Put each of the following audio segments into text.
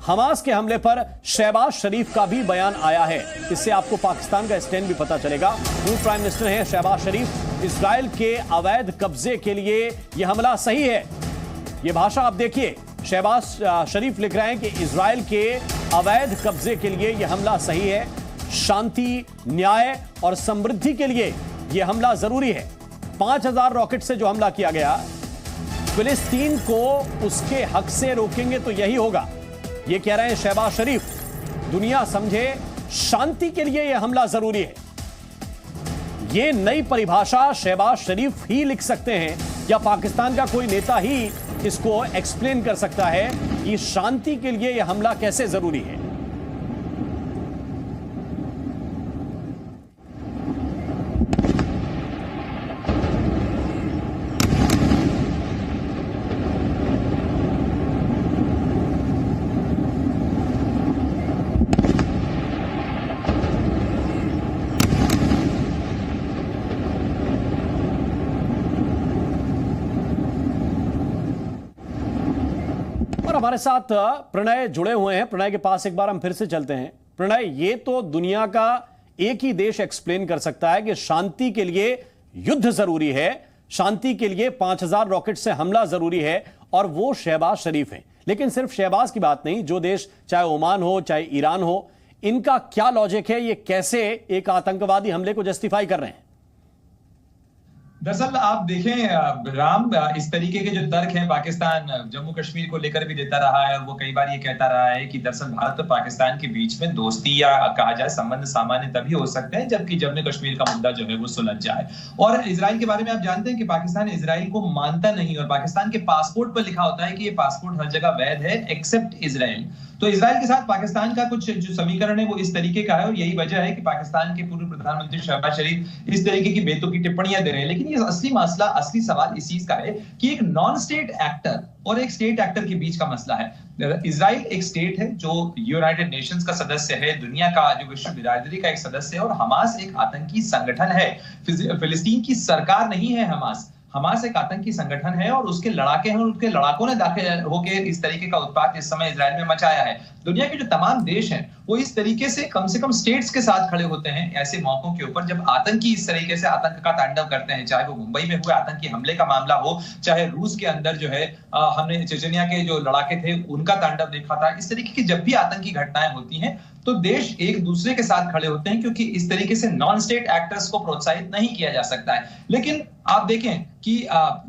Hamas के हमले पर शहबाज शरीफ का भी बयान आया है। इससे आपको पाकिस्तान का स्टैंड भी पता चलेगा। पूर्व प्राइम मिनिस्टर हैं शहबाज शरीफ। इजराइल के अवैध कब्जे के लिए यह हमला सही है। यह भाषा आप देखिए, शहबाज शरीफ लिख रहे हैं कि इजराइल के अवैध कब्जे के लिए यह हमला सही है। शांति, न्याय और समृद्धि के लिए यह हमला जरूरी है। 5000 रॉकेट से जो हमला किया गया, फिलिस्तीन को उसके हक से रोकेंगे तो यही होगा, ये कह रहे हैं शहबाज शरीफ। दुनिया समझे, शांति के लिए यह हमला जरूरी है। यह नई परिभाषा शहबाज शरीफ ही लिख सकते हैं या पाकिस्तान का कोई नेता ही इसको एक्सप्लेन कर सकता है कि शांति के लिए यह हमला कैसे जरूरी है। हमारे साथ प्रणय जुड़े हुए हैं। प्रणय के पास एक बार हम फिर से चलते हैं। प्रणय, ये तो दुनिया का एक ही देश एक्सप्लेन कर सकता है कि शांति के लिए युद्ध जरूरी है, शांति के लिए 5000 रॉकेट से हमला जरूरी है, और वो शहबाज शरीफ हैं। लेकिन सिर्फ शहबाज की बात नहीं, जो देश चाहे ओमान हो चाहे ईरान हो, इनका क्या लॉजिक है? ये कैसे एक आतंकवादी हमले को जस्टिफाई कर रहे हैं? दरअसल आप देखें राम, इस तरीके के जो तर्क हैं पाकिस्तान जम्मू कश्मीर को लेकर भी देता रहा है, और वो कई बार ये कहता रहा है कि दरअसल भारत और पाकिस्तान के बीच में दोस्ती या कहा जाए संबंध सामान्य तभी हो सकते हैं जबकि जम्मू कश्मीर का मुद्दा जो है वो सुलझ जाए। और इजराइल के बारे में आप जानते हैं कि पाकिस्तान इजराइल को मानता नहीं, और पाकिस्तान के पासपोर्ट पर लिखा होता है कि ये पासपोर्ट हर जगह वैध है एक्सेप्ट इजराइल। तो इजराइल के साथ पाकिस्तान का कुछ जो समीकरण है वो इस तरीके का है, और यही वजह है कि पाकिस्तान के पूर्व प्रधानमंत्री शहबाज शरीफ इस तरीके की बेतुकी टिप्पणियां दे रहे हैं। लेकिन ये असली मसला, असली सवाल इस चीज का है कि एक नॉन स्टेट एक्टर और एक स्टेट एक्टर के बीच का मसला है। इजराइल एक स्टेट है जो यूनाइटेड नेशंस का सदस्य है, दुनिया का जो विश्व बिरादरी का एक सदस्य है, और हमास एक आतंकी संगठन है। फिलिस्तीन की सरकार नहीं है हमास। हमास एक आतंकी संगठन है और उसके लड़ाके हैं, और उसके लड़ाकों ने दाखिल होकर इस तरीके का उत्पात इस समय इजराइल में मचाया है। दुनिया के जो तमाम देश हैं वो इस तरीके से कम स्टेट्स के साथ खड़े होते हैं ऐसे मौकों के ऊपर जब आतंकी इस तरीके से आतंक का तांडव करते हैं, चाहे वो मुंबई में हुए आतंकी हमले का मामला हो, चाहे रूस के अंदर जो है हमने चेचनिया के जो लड़ाके थे उनका तांडव देखा था। इस तरीके की जब भी आतंकी घटनाएं होती हैं तो देश एक दूसरे के साथ खड़े होते हैं, क्योंकि इस तरीके से नॉन स्टेट एक्टर्स को प्रोत्साहित नहीं किया जा सकता है। लेकिन आप देखें कि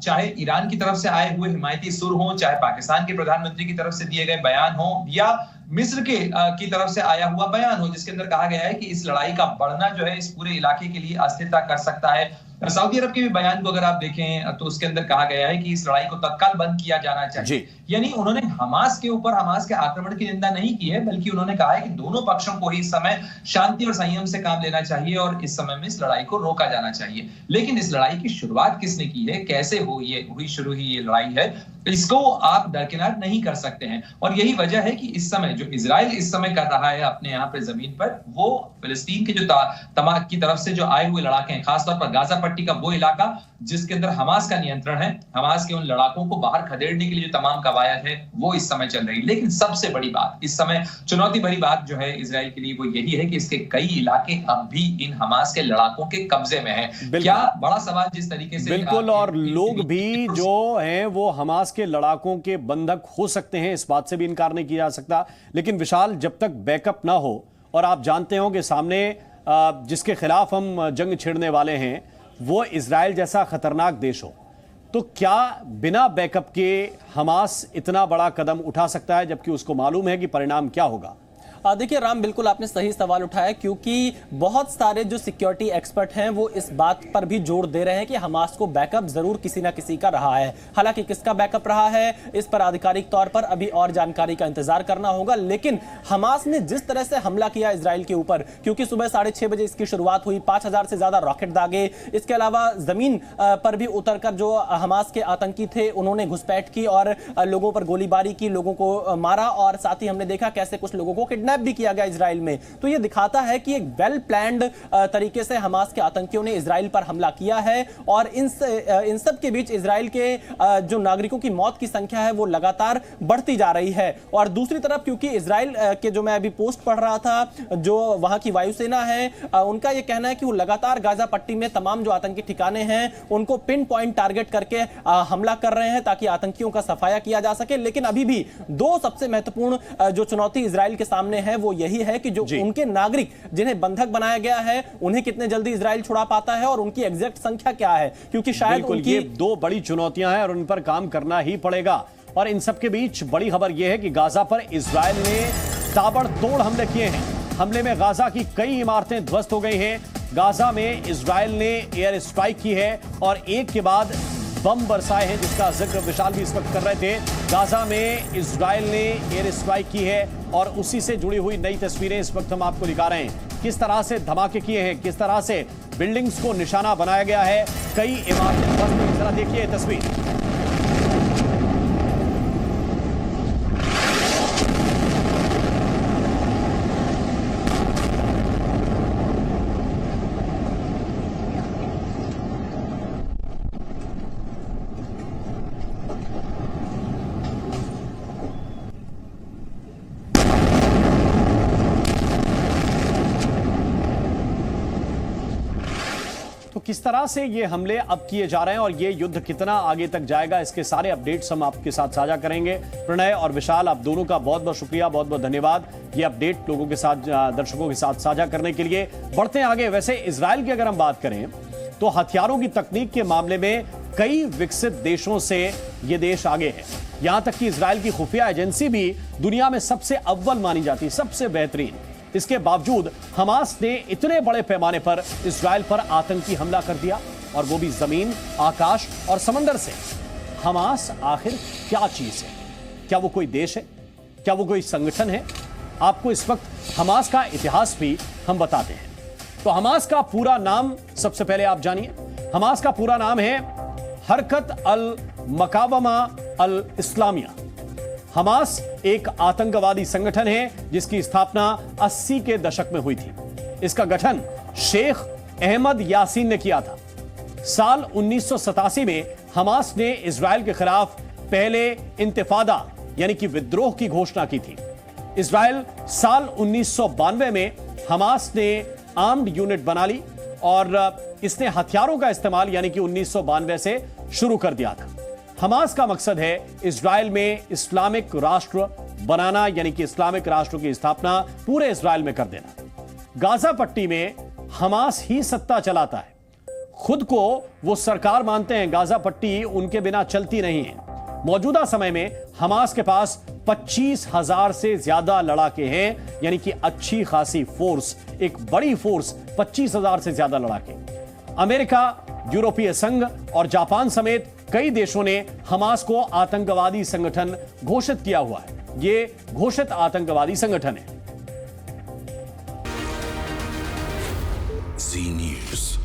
चाहे ईरान की तरफ से आए हुए हिमायती सुर हो, चाहे पाकिस्तान के प्रधानमंत्री की तरफ से दिए गए बयान हो, या मिस्र की तरफ से आया हुआ बयान हो जिसके अंदर कहा गया है कि इस लड़ाई का बढ़ना जो है इस पूरे इलाके के लिए अस्थिरता कर सकता है। सऊदी अरब के भी बयान को अगर आप देखें तो उसके अंदर कहा गया है कि इस लड़ाई को तत्काल बंद किया जाना चाहिए। यानी उन्होंने हमास के ऊपर हमास के आक्रमण की निंदा नहीं की है, बल्कि उन्होंने कहा है कि दोनों पक्षों को ही इस समय शांति और संयम से काम लेना चाहिए और इस समय में इस लड़ाई को रोका जाना चाहिए। लेकिन इस लड़ाई की शुरुआत किसने की है, कैसे हुई शुरू ही ये लड़ाई है, इसको आप दरकिनार नहीं कर सकते हैं। और यही वजह है कि इस समय जो इजराइल इस समय कर रहा है अपने यहाँ पे जमीन पर, वो फिलिस्तीन के जो तमाम की तरफ से जो आए हुए लड़ाके हैं, खासतौर पर गाजा पट्टी का वो इलाका जिसके अंदर हमास का नियंत्रण है, हमास के उन लड़ाकों को बाहर खदेड़ने के लिए जो तमाम कवायद है वो इस समय चल रही है। लेकिन सबसे बड़ी बात इस समय चुनौती भरी बात जो है इजराइल के लिए वो यही है कि इसके कई इलाके अब भी इन हमास के लड़ाकों के कब्जे में है। क्या बड़ा सवाल जिस तरीके से बिल्कुल, और लोग भी जो हैं वो हमास के लड़ाकों के बंधक हो सकते हैं, इस बात से भी इनकार नहीं किया जा सकता। लेकिन विशाल, जब तक बैकअप ना हो और आप जानते हो कि सामने जिसके खिलाफ हम जंग छेड़ने वाले हैं वो इजराइल जैसा खतरनाक देश हो, तो क्या बिना बैकअप के हमास इतना बड़ा कदम उठा सकता है जबकि उसको मालूम है कि परिणाम क्या होगा? देखिए राम, बिल्कुल आपने सही सवाल उठाया, क्योंकि बहुत सारे जो सिक्योरिटी एक्सपर्ट हैं वो इस बात पर भी जोर दे रहे हैं कि हमास को बैकअप जरूर किसी ना किसी का रहा है। हालांकि किसका बैकअप रहा है इस पर आधिकारिक तौर पर अभी और जानकारी का इंतजार करना होगा। लेकिन हमास ने जिस तरह से हमला किया इजराइल के ऊपर, क्योंकि सुबह 6:30 बजे इसकी शुरुआत हुई, 5000 से ज्यादा रॉकेट दागे, इसके अलावा जमीन पर भी उतरकर जो हमास के आतंकी थे उन्होंने घुसपैठ की और लोगों पर गोलीबारी की, लोगों को मारा, और साथ ही हमने देखा कैसे कुछ लोगों को किडनैप किडनैप भी किया गया इजराइल में। तो यह दिखाता है कि एक वेल प्लान्ड तरीके से हमास के आतंकियों ने इजराइल पर हमला किया है और इन सब के बीच इजराइल के जो नागरिकों की मौत की संख्या है वो लगातार बढ़ती जा रही है। और दूसरी तरफ क्योंकि इजराइल के जो मैं अभी पोस्ट पढ़ रहा था, जो वहां की वायुसेना है, उनका यह कहना है कि वो लगातार गाजा पट्टी में तमाम जो आतंकी ठिकाने हैं उनको पिन पॉइंट टारगेट करके हमला कर रहे हैं ताकि आतंकियों का सफाया किया जा सके। लेकिन अभी भी दो सबसे महत्वपूर्ण जो चुनौती इजराइल के सामने है वो यही है कि जो उनके नागरिक जिन्हें बंधक बनाया गया है उन्हें कितने जल्दी इजराइल छुड़ा पाता है और उनकी एग्जैक्ट संख्या क्या है, क्योंकि शायद उनकी ये दो बड़ी चुनौतियां हैं और उन पर काम करना ही पड़ेगा। और इन सब के बीच बड़ी खबर यह है कि गाजा पर इजराइल ने ताबड़तोड़ हमले किए हैं। हमले में गाजा की कई इमारतें ध्वस्त हो गई हैं। गाजा में इजराइल ने एयर स्ट्राइक की है और एक के बाद बम बरसाए हैं, जिसका जिक्र विशाल भी इस वक्त कर रहे थे। गाजा में इजराइल ने एयर स्ट्राइक की है और उसी से जुड़ी हुई नई तस्वीरें इस वक्त हम आपको दिखा रहे हैं। किस तरह से धमाके किए हैं, किस तरह से बिल्डिंग्स को निशाना बनाया गया है, कई इमारतें ध्वस्त हुई। जरा देखिए तस्वीर। तो किस तरह से ये हमले अब किए जा रहे हैं और ये युद्ध कितना आगे तक जाएगा, इसके सारे अपडेट्स हम आपके साथ साझा करेंगे। प्रणय और विशाल, आप दोनों का बहुत बहुत शुक्रिया, बहुत बहुत धन्यवाद ये अपडेट लोगों के साथ, दर्शकों के साथ साझा करने के लिए। बढ़ते हैं आगे। वैसे इजराइल की अगर हम बात करें तो हथियारों की तकनीक के मामले में कई विकसित देशों से ये देश आगे है। यहां तक कि इजराइल की खुफिया एजेंसी भी दुनिया में सबसे अव्वल मानी जाती है, सबसे बेहतरीन। इसके बावजूद हमास ने इतने बड़े पैमाने पर इजराइल पर आतंकी हमला कर दिया, और वो भी जमीन, आकाश और समंदर से। हमास आखिर क्या चीज है? क्या वो कोई देश है? क्या वो कोई संगठन है? आपको इस वक्त हमास का इतिहास भी हम बताते हैं। तो हमास का पूरा नाम सबसे पहले आप जानिए। हमास का पूरा नाम है हरकत अल मकावमा अल इस्लामिया। हमास एक आतंकवादी संगठन है जिसकी स्थापना 80 के दशक में हुई थी। इसका गठन शेख अहमद यासीन ने किया था। साल 1987 में हमास ने इजराइल के खिलाफ पहले इंतिफादा यानी कि विद्रोह की घोषणा की थी। इजराइल साल 1992 में हमास ने आर्म्ड यूनिट बना ली और इसने हथियारों का इस्तेमाल यानी कि 1992 से शुरू कर दिया था। हमास का मकसद है इजराइल में इस्लामिक राष्ट्र बनाना, यानी कि इस्लामिक राष्ट्र की स्थापना पूरे इजराइल में कर देना। गाजा पट्टी में हमास ही सत्ता चलाता है। खुद को वो सरकार मानते हैं। गाजा पट्टी उनके बिना चलती नहीं है। मौजूदा समय में हमास के पास 25,000 से ज्यादा लड़ाके हैं, यानी कि अच्छी खासी फोर्स, एक बड़ी फोर्स, 25,000 से ज्यादा लड़ाके। अमेरिका, यूरोपीय संघ और जापान समेत कई देशों ने हमास को आतंकवादी संगठन घोषित किया हुआ है। ये घोषित आतंकवादी संगठन है। Z News.